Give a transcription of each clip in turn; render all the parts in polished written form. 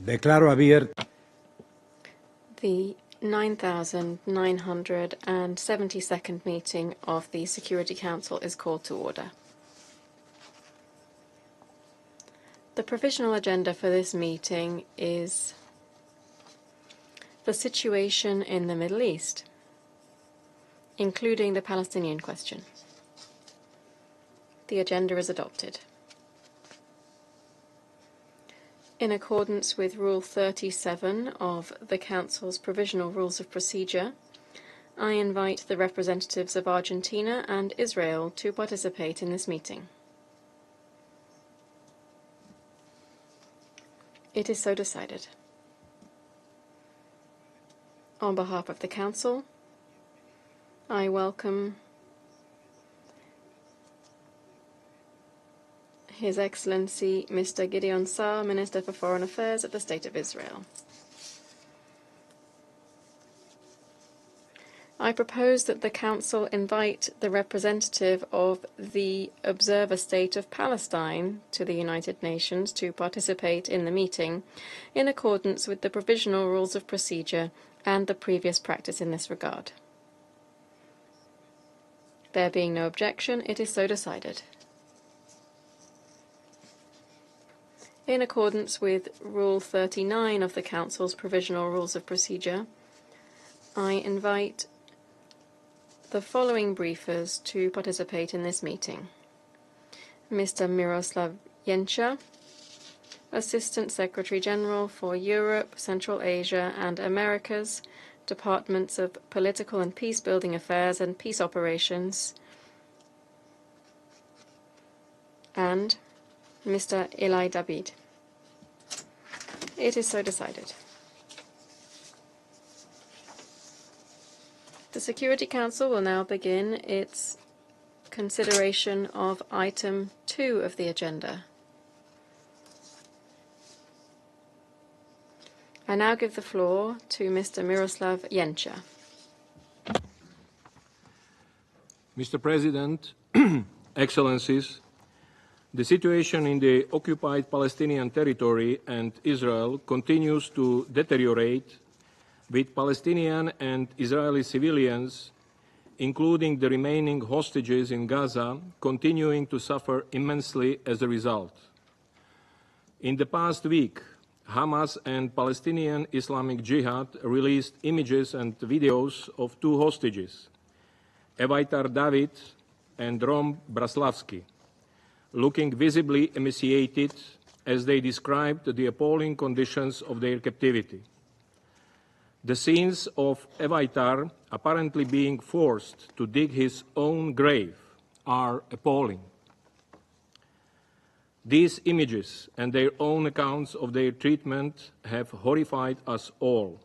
Declaro abierto. The 9,972nd meeting of the Security Council is called to order. The provisional agenda for this meeting is the situation in the Middle East, including the Palestinian question. The agenda is adopted. In accordance with Rule 37 of the Council's Provisional Rules of Procedure, I invite the representatives of Argentina and Israel to participate in this meeting. It is so decided. On behalf of the Council, I welcome His Excellency Mr. Gideon Saar, Minister for Foreign Affairs of the State of Israel. I propose that the Council invite the representative of the Observer State of Palestine to the United Nations to participate in the meeting in accordance with the Provisional Rules of Procedure and the previous practice in this regard. There being no objection, it is so decided. In accordance with Rule 39 of the Council's Provisional Rules of Procedure, I invite the following briefers to participate in this meeting. Mr. Miroslav Jenča, Assistant Secretary General for Europe, Central Asia and Americas, Departments of Political and Peace-Building Affairs and Peace Operations, and Mr. Eli David. It is so decided. The Security Council will now begin its consideration of item 2 of the agenda. I now give the floor to Mr. Miroslav Jenča. Mr. President, Excellencies, the situation in the occupied Palestinian territory and Israel continues to deteriorate, with Palestinian and Israeli civilians, including the remaining hostages in Gaza, continuing to suffer immensely as a result. In the past week, Hamas and Palestinian Islamic Jihad released images and videos of two hostages, Evitar David and Rom Braslavsky, looking visibly emaciated as they described the appalling conditions of their captivity. The scenes of Evitar apparently being forced to dig his own grave are appalling. These images and their own accounts of their treatment have horrified us all.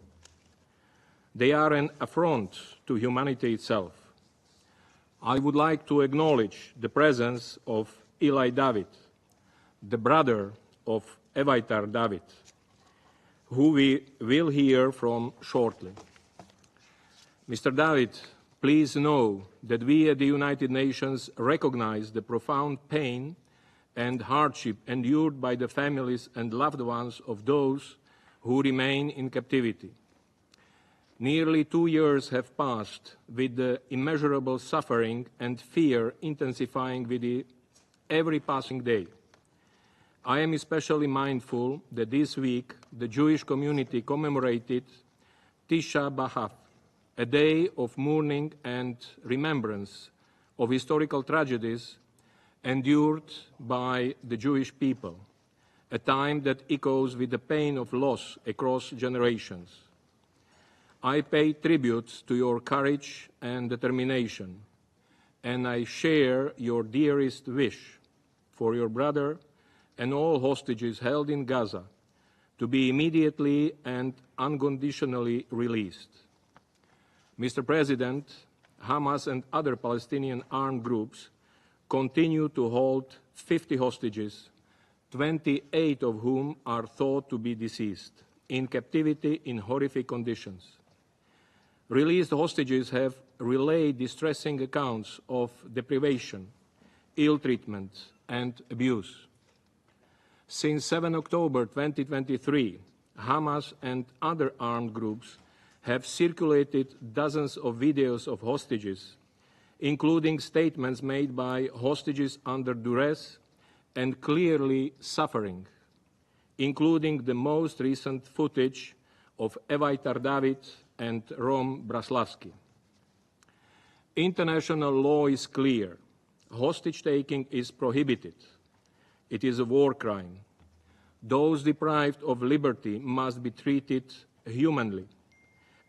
They are an affront to humanity itself. I would like to acknowledge the presence of Eli David, the brother of Evitar David, who we will hear from shortly. Mr. David, please know that we at the United Nations recognize the profound pain and hardship endured by the families and loved ones of those who remain in captivity. Nearly 2 years have passed, with the immeasurable suffering and fear intensifying with every passing day. I am especially mindful that this week the Jewish community commemorated Tisha B'Av, a day of mourning and remembrance of historical tragedies endured by the Jewish people, a time that echoes with the pain of loss across generations. I pay tribute to your courage and determination, and I share your dearest wish for your brother and all hostages held in Gaza to be immediately and unconditionally released. Mr. President, Hamas and other Palestinian armed groups continue to hold 50 hostages, 28 of whom are thought to be deceased, in captivity in horrific conditions. Released hostages have relayed distressing accounts of deprivation, ill treatment, and abuse. Since 7 October 2023, Hamas and other armed groups have circulated dozens of videos of hostages, including statements made by hostages under duress and clearly suffering, including the most recent footage of Evaitar David and Rom Braslavsky. International law is clear. Hostage-taking is prohibited. It is a war crime. Those deprived of liberty must be treated humanly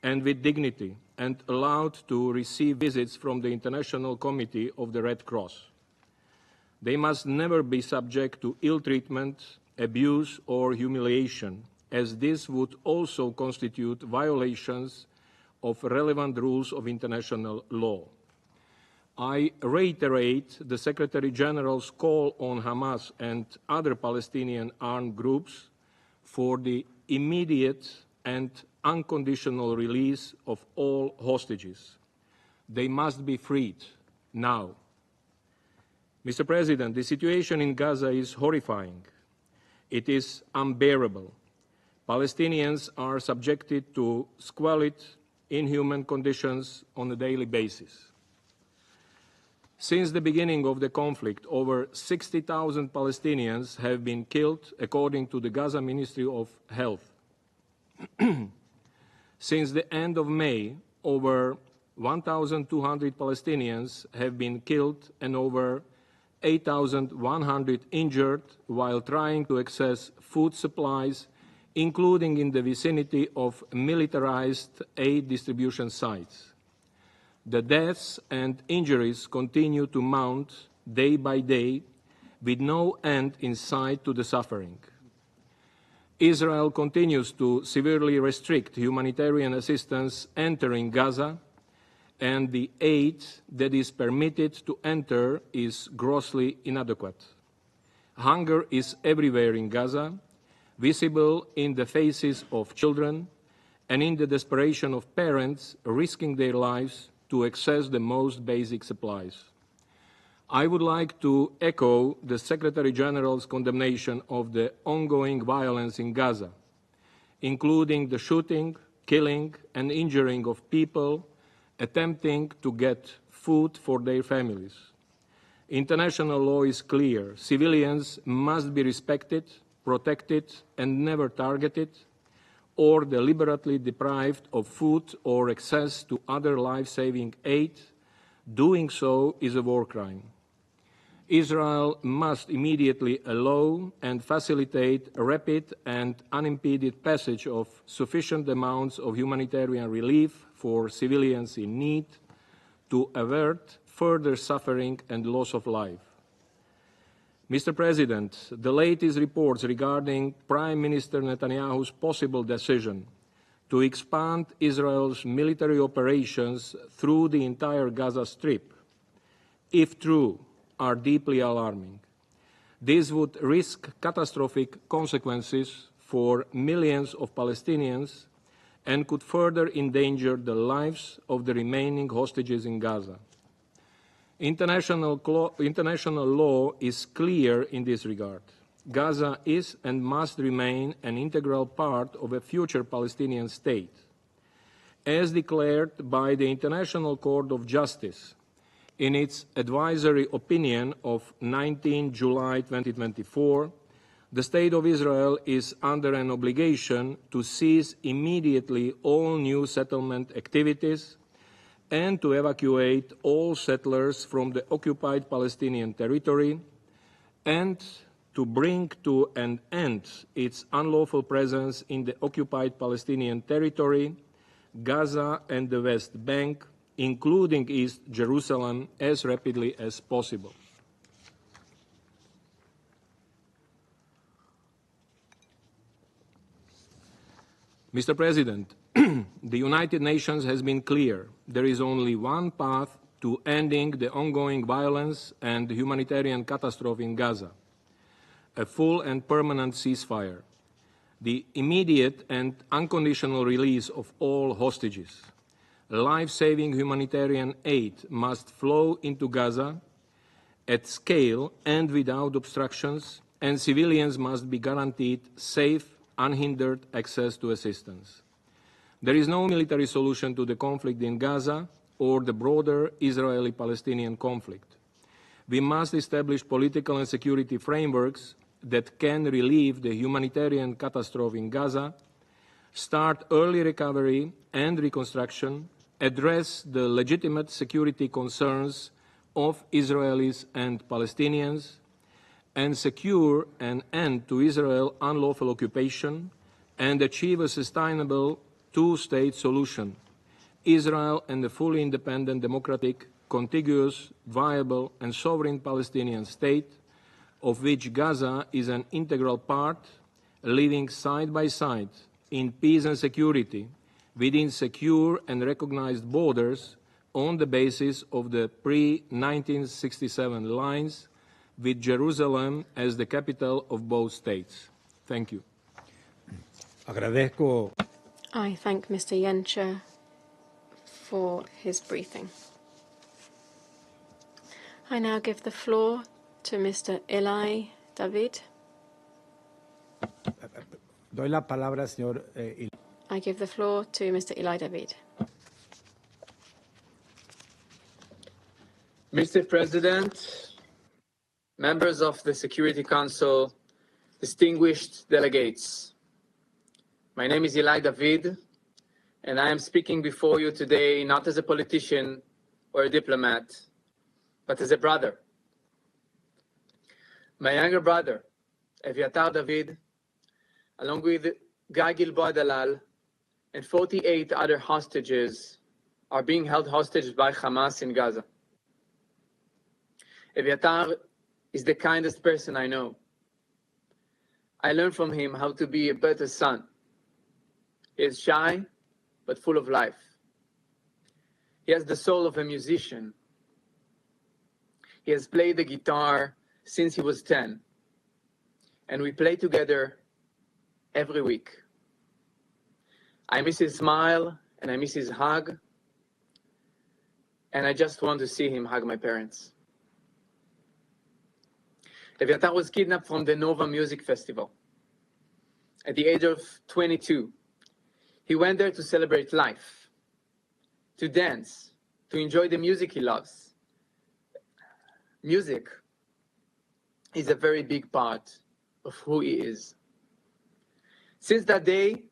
and with dignity and allowed to receive visits from the International Committee of the Red Cross. They must never be subject to ill treatment, abuse, or humiliation, as this would also constitute violations of relevant rules of international law. I reiterate the Secretary General's call on Hamas and other Palestinian armed groups for the immediate and unconditional release of all hostages. They must be freed now. Mr. President, the situation in Gaza is horrifying. It is unbearable. Palestinians are subjected to squalid, inhuman conditions on a daily basis. Since the beginning of the conflict, over 60,000 Palestinians have been killed, according to the Gaza Ministry of Health. Since the end of May, over 1,200 Palestinians have been killed and over 8,100 injured while trying to access food supplies, including in the vicinity of militarized aid distribution sites. The deaths and injuries continue to mount day by day, with no end in sight to the suffering. Israel continues to severely restrict humanitarian assistance entering Gaza, and the aid that is permitted to enter is grossly inadequate. Hunger is everywhere in Gaza, visible in the faces of children and in the desperation of parents risking their lives to access the most basic supplies. I would like to echo the Secretary General's condemnation of the ongoing violence in Gaza, including the shooting, killing, and injuring of people attempting to get food for their families. International law is clear. Civilians must be respected, protected, and never targeted, or deliberately deprived of food or access to other life-saving aid. Doing so is a war crime. Israel must immediately allow and facilitate a rapid and unimpeded passage of sufficient amounts of humanitarian relief for civilians in need to avert further suffering and loss of life. Mr. President, the latest reports regarding Prime Minister Netanyahu's possible decision to expand Israel's military operations through the entire Gaza Strip, if true, are deeply alarming. This would risk catastrophic consequences for millions of Palestinians and could further endanger the lives of the remaining hostages in Gaza. International law is clear in this regard. Gaza is and must remain an integral part of a future Palestinian state. As declared by the International Court of Justice in its advisory opinion of 19 July 2024, the State of Israel is under an obligation to cease immediately all new settlement activities and to evacuate all settlers from the occupied Palestinian territory and to bring to an end its unlawful presence in the occupied Palestinian territory, Gaza and the West Bank, including East Jerusalem, as rapidly as possible. Mr. President, the United Nations has been clear. There is only one path to ending the ongoing violence and humanitarian catastrophe in Gaza: a full and permanent ceasefire, the immediate and unconditional release of all hostages. Life-saving humanitarian aid must flow into Gaza at scale and without obstructions, and civilians must be guaranteed safe, unhindered access to assistance. There is no military solution to the conflict in Gaza or the broader Israeli-Palestinian conflict. We must establish political and security frameworks that can relieve the humanitarian catastrophe in Gaza, start early recovery and reconstruction, address the legitimate security concerns of Israelis and Palestinians, and secure an end to Israel's unlawful occupation and achieve a sustainable two-state solution, Israel and a fully independent, democratic, contiguous, viable and sovereign Palestinian state, of which Gaza is an integral part, living side by side in peace and security within secure and recognized borders on the basis of the pre-1967 lines, with Jerusalem as the capital of both states. Thank you. Agradezco. I thank Mr. Yencher for his briefing. I now give the floor to Mr. Eli David. Doy la palabra, señor. I give the floor to Mr. Eli David. Mr. President, members of the Security Council, distinguished delegates, my name is Eli David, and I am speaking before you today not as a politician or a diplomat, but as a brother. My younger brother, Eviatar David, along with Guy Gilboa Dalal and 48 other hostages, are being held hostage by Hamas in Gaza. Eviatar is the kindest person I know. I learned from him how to be a better son. He is shy, but full of life. He has the soul of a musician. He has played the guitar since he was 10, and we play together every week. I miss his smile, and I miss his hug, and I just want to see him hug my parents. Eviatar was kidnapped from the Nova Music Festival. At the age of 22, he went there to celebrate life, to dance, to enjoy the music he loves. Music is a very big part of who he is. Since that day,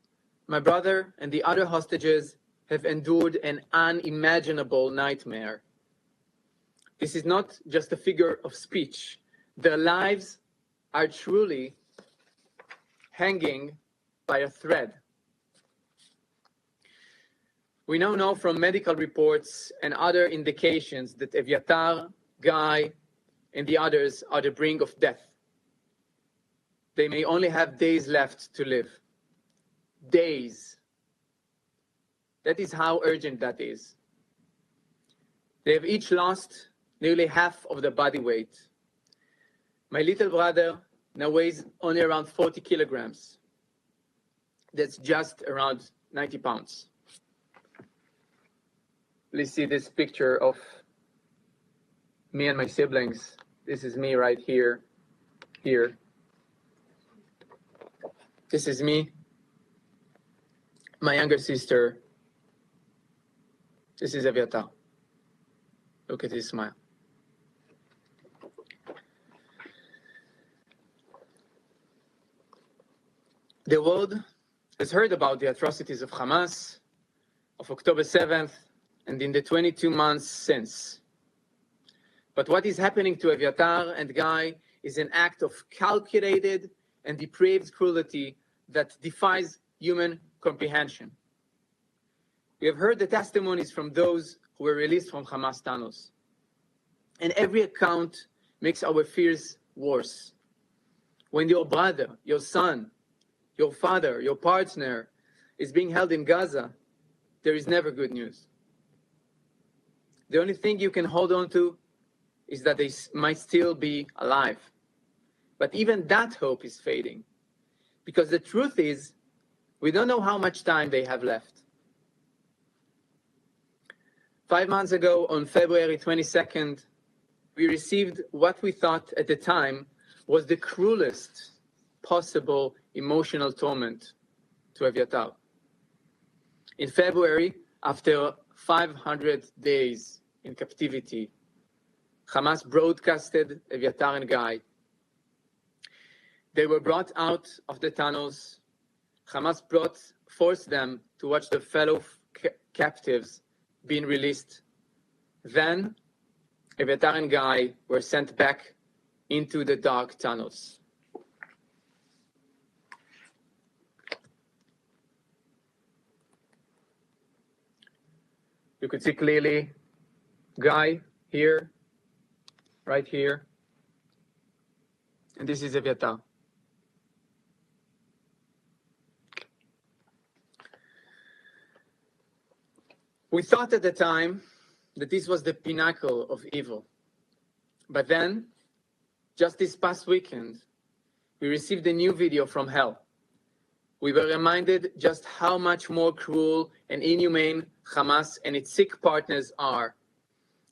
my brother and the other hostages have endured an unimaginable nightmare. This is not just a figure of speech. Their lives are truly hanging by a thread. We now know from medical reports and other indications that Eviatar, Guy, and the others are the brink of death. They may only have days left to live. Days. That is how urgent that is. They have each lost nearly half of their body weight. My little brother now weighs only around 40 kilograms. That's just around 90 pounds. Please see this picture of me and my siblings. This is me right here. This is me. My younger sister. This is Eviatar. Look at his smile. The world has heard about the atrocities of Hamas, of October 7th, and in the 22 months since. But what is happening to Eviatar and Guy is an act of calculated and depraved cruelty that defies human comprehension. We have heard the testimonies from those who were released from Hamas tunnels. And every account makes our fears worse. When your brother, your son, your father, your partner is being held in Gaza, there is never good news. The only thing you can hold on to is that they might still be alive. But even that hope is fading, because the truth is, we don't know how much time they have left. 5 months ago, on February 22nd, we received what we thought at the time was the cruelest possible emotional torment to Eviatar. In February, after 500 days in captivity, Hamas broadcasted Eviatar and Guy. They were brought out of the tunnels. Hamas forced them to watch their fellow captives being released. Then, Eviatar and Guy were sent back into the dark tunnels. You could see clearly Guy here, right here, and this is Eviatar. We thought at the time that this was the pinnacle of evil. But then, just this past weekend, we received a new video from hell. We were reminded just how much more cruel and inhumane Hamas and its sick partners are.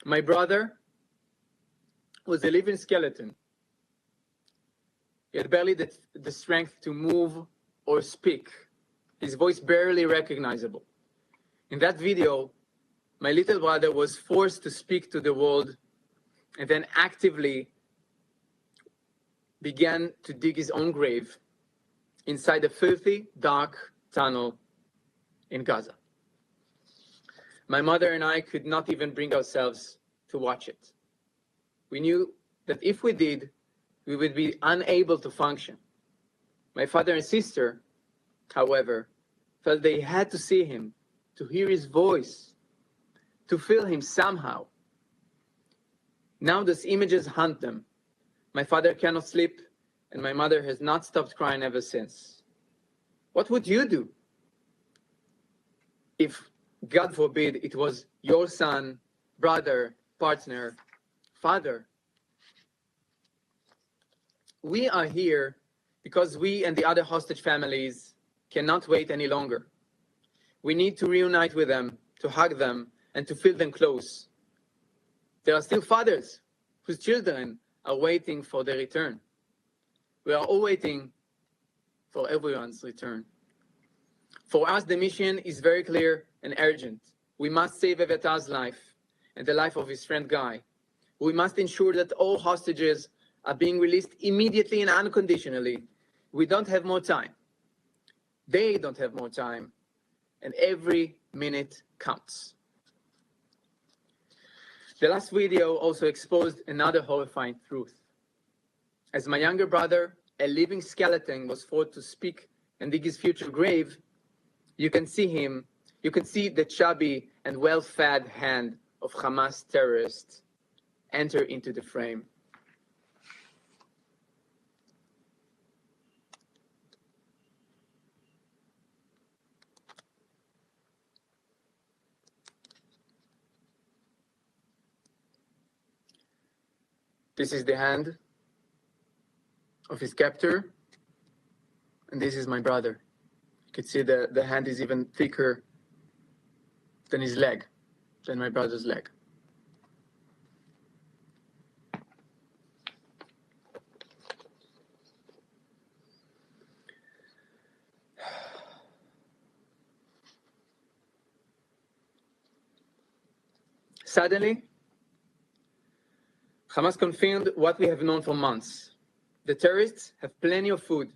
My brother was a living skeleton. He had barely the strength to move or speak. His voice barely recognizable. In that video, my little brother was forced to speak to the world and then actively began to dig his own grave inside a filthy, dark tunnel in Gaza. My mother and I could not even bring ourselves to watch it. We knew that if we did, we would be unable to function. My father and sister, however, felt they had to see him, to hear his voice, to feel him somehow. Now those images haunt them. My father cannot sleep, and my mother has not stopped crying ever since. What would you do if, God forbid, it was your son, brother, partner, father? We are here because we and the other hostage families cannot wait any longer. We need to reunite with them, to hug them, and to feel them close. There are still fathers whose children are waiting for their return. We are all waiting for everyone's return. For us, the mission is very clear and urgent. We must save Eviatar's life and the life of his friend Guy. We must ensure that all hostages are being released immediately and unconditionally. We don't have more time. They don't have more time. And every minute counts. The last video also exposed another horrifying truth. As my younger brother, a living skeleton, was forced to speak and dig his future grave, you can see the chubby and well-fed hand of Hamas terrorists enter into the frame. This is the hand of his captor, and this is my brother. You can see the hand is even thicker than his leg, than my brother's leg. Suddenly, Hamas confirmed what we have known for months. The terrorists have plenty of food.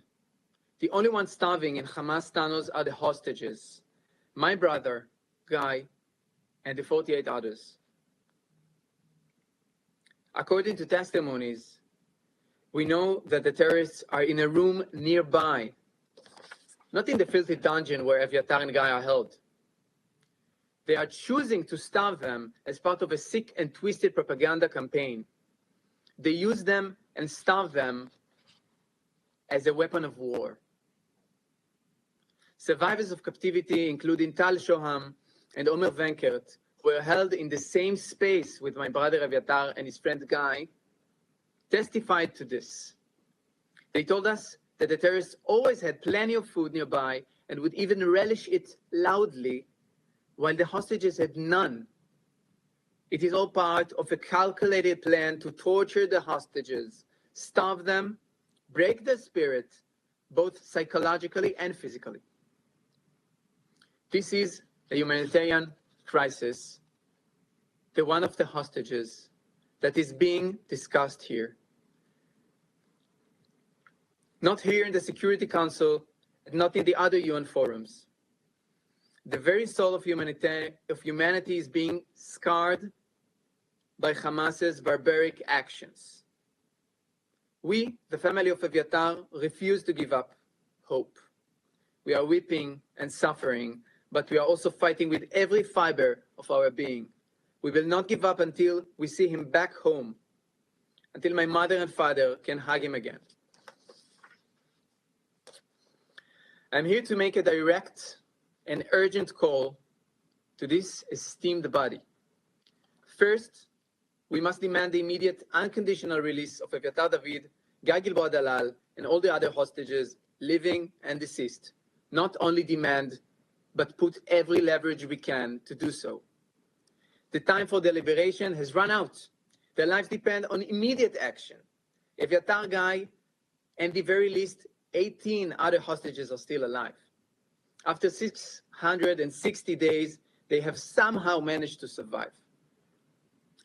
The only ones starving in Hamas tunnels are the hostages, my brother, Guy, and the 48 others. According to testimonies, we know that the terrorists are in a room nearby, not in the filthy dungeon where Eviatar and Guy are held. They are choosing to starve them as part of a sick and twisted propaganda campaign. They use them and starve them as a weapon of war. Survivors of captivity, including Tal Shoham and Omer Venkert, were held in the same space with my brother Eviatar and his friend Guy, testified to this. They told us that the terrorists always had plenty of food nearby and would even relish it loudly, while the hostages had none. It is all part of a calculated plan to torture the hostages, starve them, break their spirit, both psychologically and physically. This is a humanitarian crisis, the one of the hostages that is being discussed here. Not here in the Security Council, and not in the other UN forums. The very soul of humanity is being scarred by Hamas's barbaric actions. We, the family of Eviatar, refuse to give up hope. We are weeping and suffering, but we are also fighting with every fiber of our being. We will not give up until we see him back home, until my mother and father can hug him again. I'm here to make a direct and urgent call to this esteemed body. First, we must demand the immediate unconditional release of Eviatar David, Guy Gilboa Dalal, and all the other hostages, living and deceased. Not only demand, but put every leverage we can to do so. The time for deliberation has run out. Their lives depend on immediate action. Eviatar, Guy, and the very least 18 other hostages are still alive. After 660 days, they have somehow managed to survive.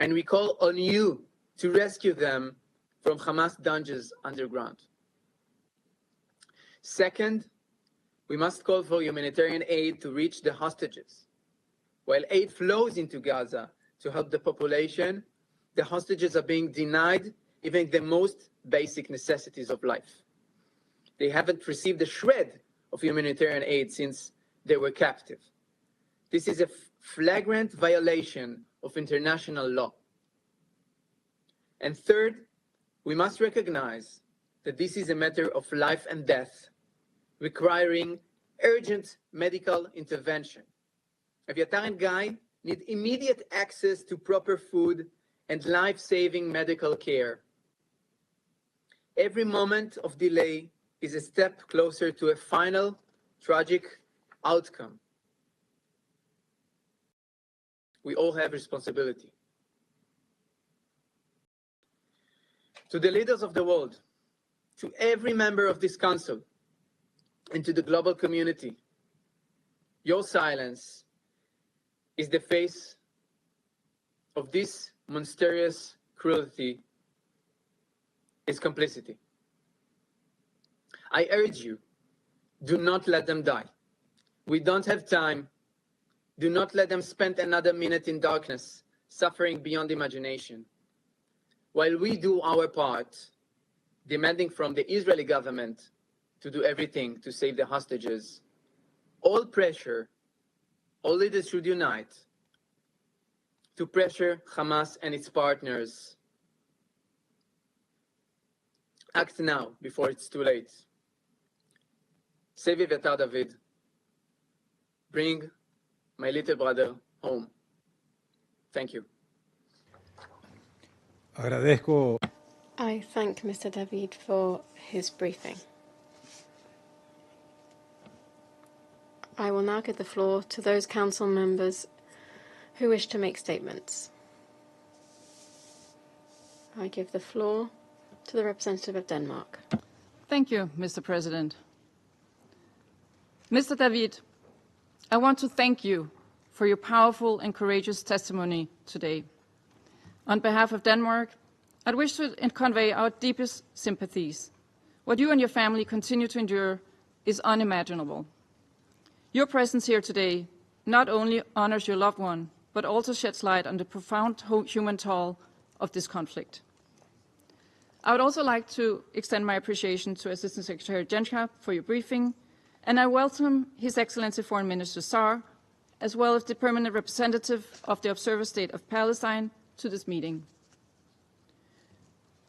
And we call on you to rescue them from Hamas dungeons underground. Second, we must call for humanitarian aid to reach the hostages. While aid flows into Gaza to help the population, the hostages are being denied even the most basic necessities of life. They haven't received a shred of humanitarian aid since they were captive. This is a flagrant violation of international law. And third, we must recognize that this is a matter of life and death, requiring urgent medical intervention. Eviatar and Guy need immediate access to proper food and life-saving medical care. Every moment of delay is a step closer to a final, tragic outcome. We all have responsibility. To the leaders of the world, to every member of this council, and to the global community, your silence is the face of this monstrous cruelty, is complicity. I urge you, do not let them die. We don't have time. Do not let them spend another minute in darkness, suffering beyond imagination. While we do our part, demanding from the Israeli government to do everything to save the hostages, all leaders should unite to pressure Hamas and its partners. Act now before it's too late. Save Eviatar David. Bring my little brother home. Thank you. Agradezco. I thank Mr. David for his briefing. I will now give the floor to those council members who wish to make statements. I give the floor to the representative of Denmark. Thank you, Mr. President. Mr. David, I want to thank you for your powerful and courageous testimony today. On behalf of Denmark, I wish to convey our deepest sympathies. What you and your family continue to endure is unimaginable. Your presence here today not only honors your loved one, but also sheds light on the profound human toll of this conflict. I would also like to extend my appreciation to Assistant Secretary Jenka for your briefing, and I welcome His Excellency Foreign Minister Saar, as well as the permanent representative of the Observer State of Palestine, to this meeting.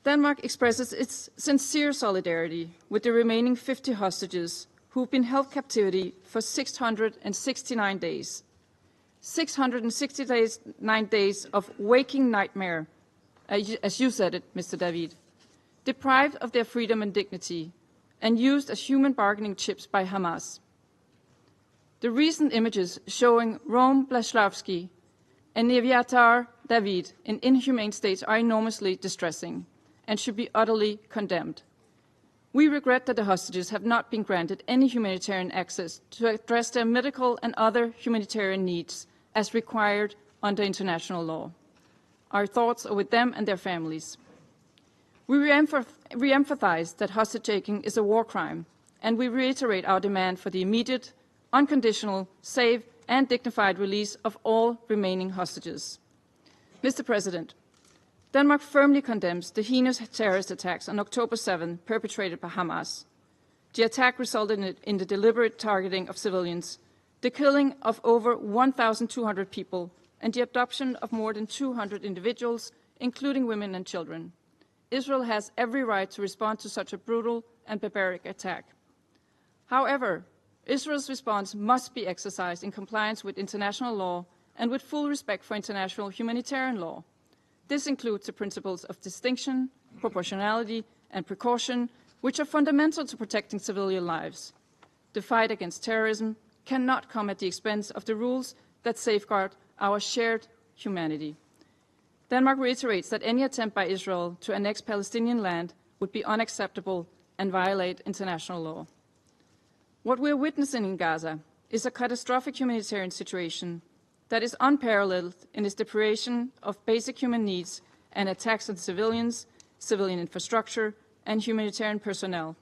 Denmark expresses its sincere solidarity with the remaining 50 hostages who've been held captivity for 669 days. 669 days of waking nightmare, as you said it, Mr. David, deprived of their freedom and dignity, and used as human bargaining chips by Hamas. The recent images showing Rome Blaslavsky and Eviatar David in inhumane states are enormously distressing and should be utterly condemned. We regret that the hostages have not been granted any humanitarian access to address their medical and other humanitarian needs as required under international law. Our thoughts are with them and their families. We re-emphasize that hostage-taking is a war crime, and we reiterate our demand for the immediate, unconditional, safe, and dignified release of all remaining hostages. Mr. President, Denmark firmly condemns the heinous terrorist attacks on October 7 perpetrated by Hamas. The attack resulted in the deliberate targeting of civilians, the killing of over 1,200 people, and the abduction of more than 200 individuals, including women and children. Israel has every right to respond to such a brutal and barbaric attack. However, Israel's response must be exercised in compliance with international law and with full respect for international humanitarian law. This includes the principles of distinction, proportionality, and precaution, which are fundamental to protecting civilian lives. The fight against terrorism cannot come at the expense of the rules that safeguard our shared humanity. Denmark reiterates that any attempt by Israel to annex Palestinian land would be unacceptable and violate international law. What we are witnessing in Gaza is a catastrophic humanitarian situation that is unparalleled in its deprivation of basic human needs and attacks on civilians, civilian infrastructure, and humanitarian personnel.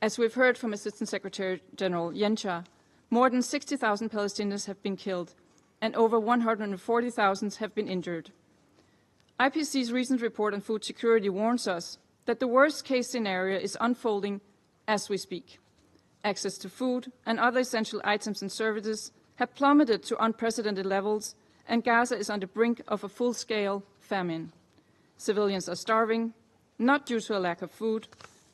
As we've heard from Assistant Secretary General Yencha, more than 60,000 Palestinians have been killed and over 140,000 have been injured. IPC's recent report on food security warns us that the worst-case scenario is unfolding as we speak. Access to food and other essential items and services have plummeted to unprecedented levels, and Gaza is on the brink of a full-scale famine. Civilians are starving, not due to a lack of food,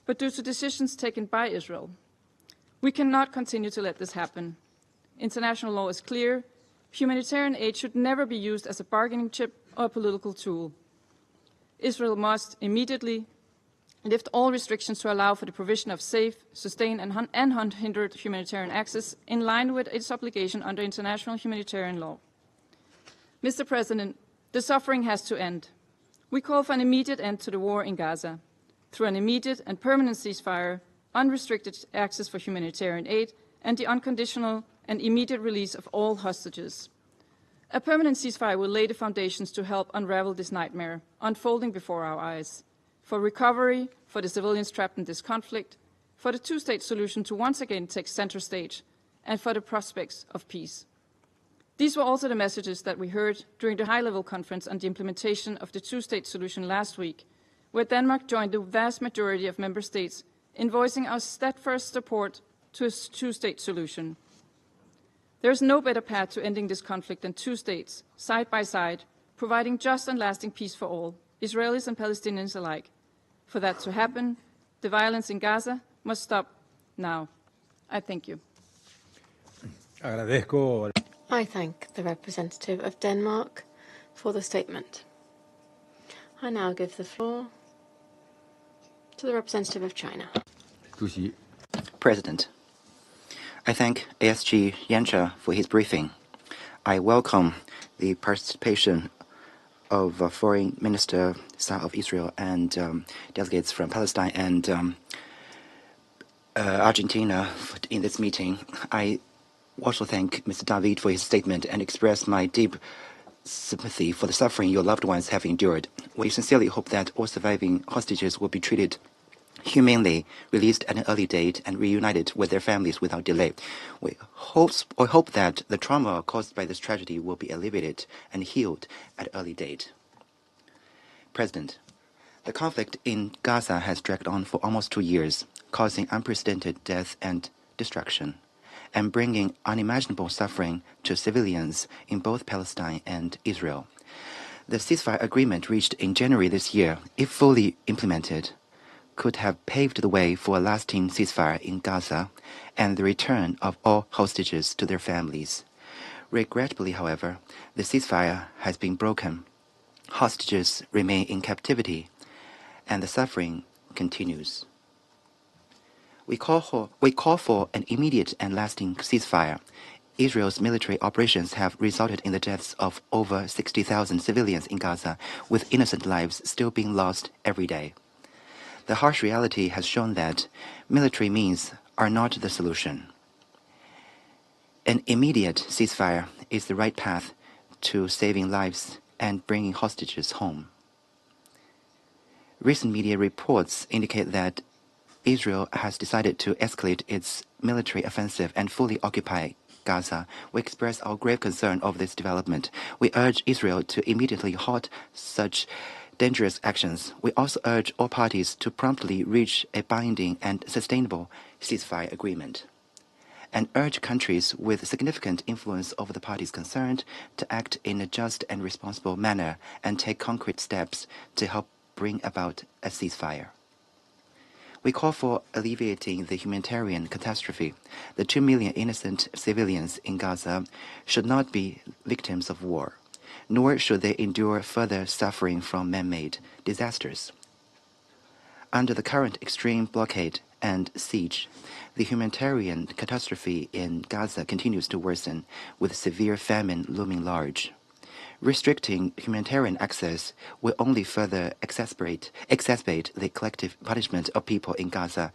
but due to decisions taken by Israel. We cannot continue to let this happen. International law is clear. Humanitarian aid should never be used as a bargaining chip or a political tool. Israel must immediately lift all restrictions to allow for the provision of safe, sustained, and unhindered humanitarian access in line with its obligation under international humanitarian law. Mr. President, the suffering has to end. We call for an immediate end to the war in Gaza through an immediate and permanent ceasefire, unrestricted access for humanitarian aid, and the unconditional and immediate release of all hostages. A permanent ceasefire will lay the foundations to help unravel this nightmare unfolding before our eyes, for recovery, for the civilians trapped in this conflict, for the two-state solution to once again take center stage, and for the prospects of peace. These were also the messages that we heard during the high-level conference on the implementation of the two-state solution last week, where Denmark joined the vast majority of member states in voicing our steadfast support to a two-state solution. There is no better path to ending this conflict than two states, side by side, providing just and lasting peace for all, Israelis and Palestinians alike. For that to happen, the violence in Gaza must stop now. I thank you. Agradezco. I thank the representative of Denmark for the statement. I now give the floor to the representative of China. President, I thank ASG Yencha for his briefing. I welcome the participation of Foreign Minister South of Israel and delegates from Palestine and Argentina in this meeting. I also thank Mr. David for his statement and express my deep sympathy for the suffering your loved ones have endured. We sincerely hope that all surviving hostages will be treated humanely, released at an early date, and reunited with their families without delay. We hope that the trauma caused by this tragedy will be alleviated and healed at an early date. President, the conflict in Gaza has dragged on for almost 2 years, causing unprecedented death and destruction, and bringing unimaginable suffering to civilians in both Palestine and Israel. The ceasefire agreement reached in January this year, if fully implemented, could have paved the way for a lasting ceasefire in Gaza and the return of all hostages to their families. Regrettably, however, the ceasefire has been broken. Hostages remain in captivity, and the suffering continues. We call for an immediate and lasting ceasefire. Israel's military operations have resulted in the deaths of over 60,000 civilians in Gaza, with innocent lives still being lost every day. The harsh reality has shown that military means are not the solution. An immediate ceasefire is the right path to saving lives and bringing hostages home. Recent media reports indicate that Israel has decided to escalate its military offensive and fully occupy Gaza. We express our grave concern over this development. We urge Israel to immediately halt such dangerous actions. We also urge all parties to promptly reach a binding and sustainable ceasefire agreement, and urge countries with significant influence over the parties concerned to act in a just and responsible manner and take concrete steps to help bring about a ceasefire. We call for alleviating the humanitarian catastrophe. The 2 million innocent civilians in Gaza should not be victims of war, nor should they endure further suffering from man-made disasters. Under the current extreme blockade and siege, the humanitarian catastrophe in Gaza continues to worsen, with severe famine looming large. Restricting humanitarian access will only further exacerbate the collective punishment of people in Gaza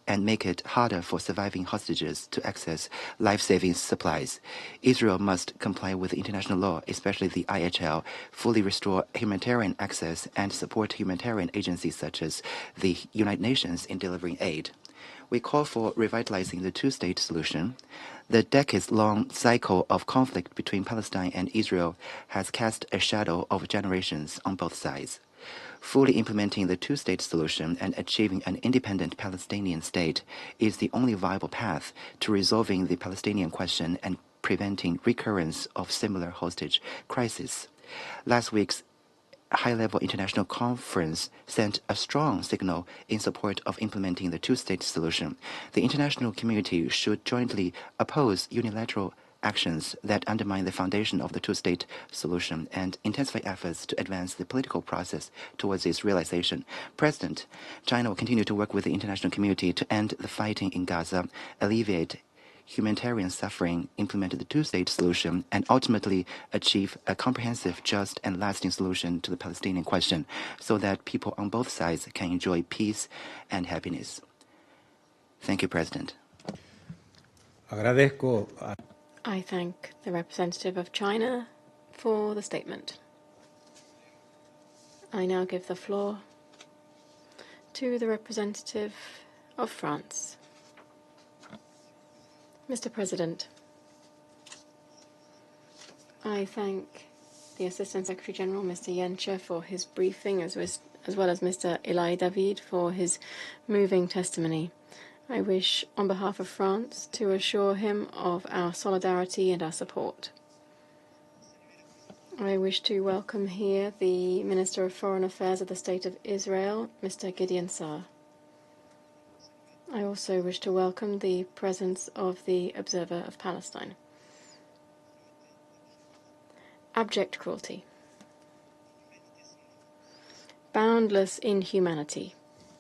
and make it harder for surviving hostages to access life-saving supplies. Israel must comply with international law, especially the IHL, fully restore humanitarian access, and support humanitarian agencies such as the United Nations in delivering aid. We call for revitalizing the two-state solution. The decades-long cycle of conflict between Palestine and Israel has cast a shadow of generations on both sides. Fully implementing the two-state solution and achieving an independent Palestinian state is the only viable path to resolving the Palestinian question and preventing recurrence of similar hostage crises. Last week's high-level international conference sent a strong signal in support of implementing the two-state solution. The international community should jointly oppose unilateral actions that undermine the foundation of the two-state solution and intensify efforts to advance the political process towards its realization. President, China will continue to work with the international community to end the fighting in Gaza, alleviate humanitarian suffering, implement the two-state solution, and ultimately achieve a comprehensive, just, and lasting solution to the Palestinian question so that people on both sides can enjoy peace and happiness. Thank you, President. Agradezco a I thank the representative of China for the statement. I now give the floor to the representative of France. Mr. President, I thank the Assistant Secretary General, Mr. Yencha, for his briefing, as well as Mr. Eli David for his moving testimony. I wish, on behalf of France, to assure him of our solidarity and our support. I wish to welcome here the Minister of Foreign Affairs of the State of Israel, Mr. Gideon Saar. I also wish to welcome the presence of the Observer of Palestine. Abject cruelty. Boundless inhumanity.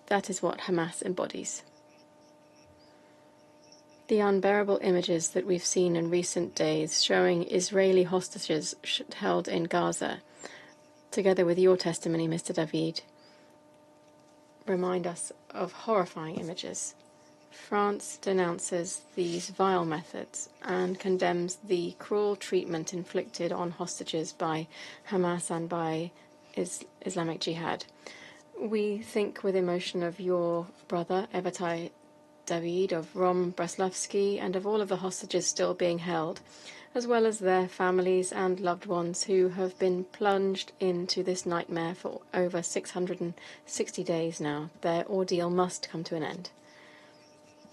That is what Hamas embodies. The unbearable images that we've seen in recent days showing Israeli hostages held in Gaza, together with your testimony, Mr. David, remind us of horrifying images. France denounces these vile methods and condemns the cruel treatment inflicted on hostages by Hamas and by Islamic Jihad. We think with emotion of your brother, Evatai David, of Rom Braslavsky, and of all of the hostages still being held, as well as their families and loved ones who have been plunged into this nightmare for over 660 days now. Their ordeal must come to an end.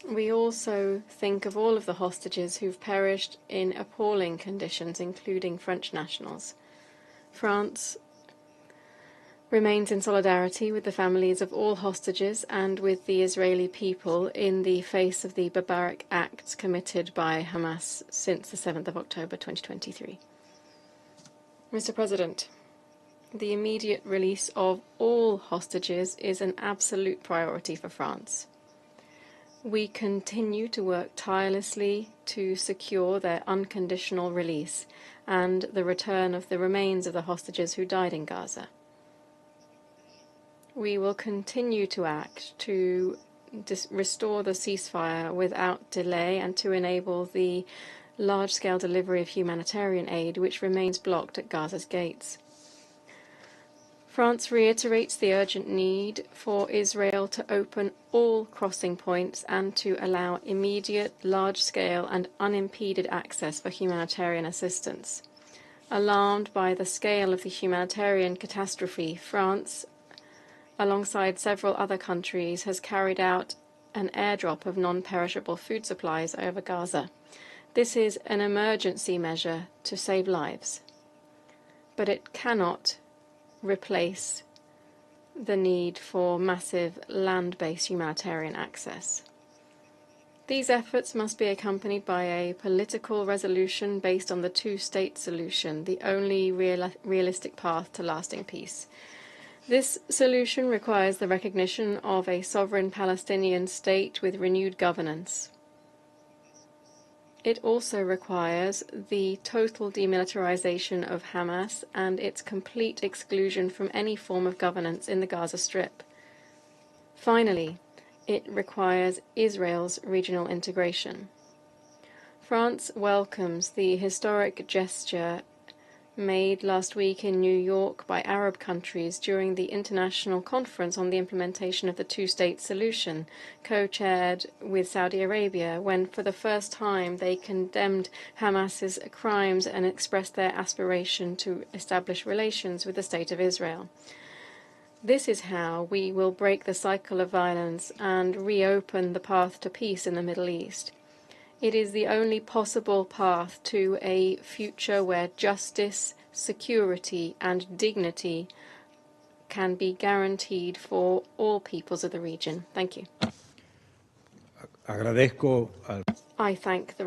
We also think of all of the hostages who've perished in appalling conditions, including French nationals. France remains in solidarity with the families of all hostages and with the Israeli people in the face of the barbaric acts committed by Hamas since the 7th of October 2023. Mr. President, the immediate release of all hostages is an absolute priority for France. We continue to work tirelessly to secure their unconditional release and the return of the remains of the hostages who died in Gaza. we will continue to act to restore the ceasefire without delay and to enable the large-scale delivery of humanitarian aid, which remains blocked at Gaza's gates. France reiterates the urgent need for Israel to open all crossing points and to allow immediate, large-scale and unimpeded access for humanitarian assistance. Alarmed by the scale of the humanitarian catastrophe, France, alongside several other countries, has carried out an airdrop of non-perishable food supplies over Gaza. This is an emergency measure to save lives, but it cannot replace the need for massive land-based humanitarian access. These efforts must be accompanied by a political resolution based on the two-state solution, the only realistic path to lasting peace. This solution requires the recognition of a sovereign Palestinian state with renewed governance. It also requires the total demilitarization of Hamas and its complete exclusion from any form of governance in the Gaza Strip. Finally, it requires Israel's regional integration. France welcomes the historic gesture made last week in New York by Arab countries during the International Conference on the Implementation of the Two-State Solution, co-chaired with Saudi Arabia, when for the first time they condemned Hamas's crimes and expressed their aspiration to establish relations with the State of Israel. This is how we will break the cycle of violence and reopen the path to peace in the Middle East. It is the only possible path to a future where justice, security, and dignity can be guaranteed for all peoples of the region. Thank you. Agradezco al I thank the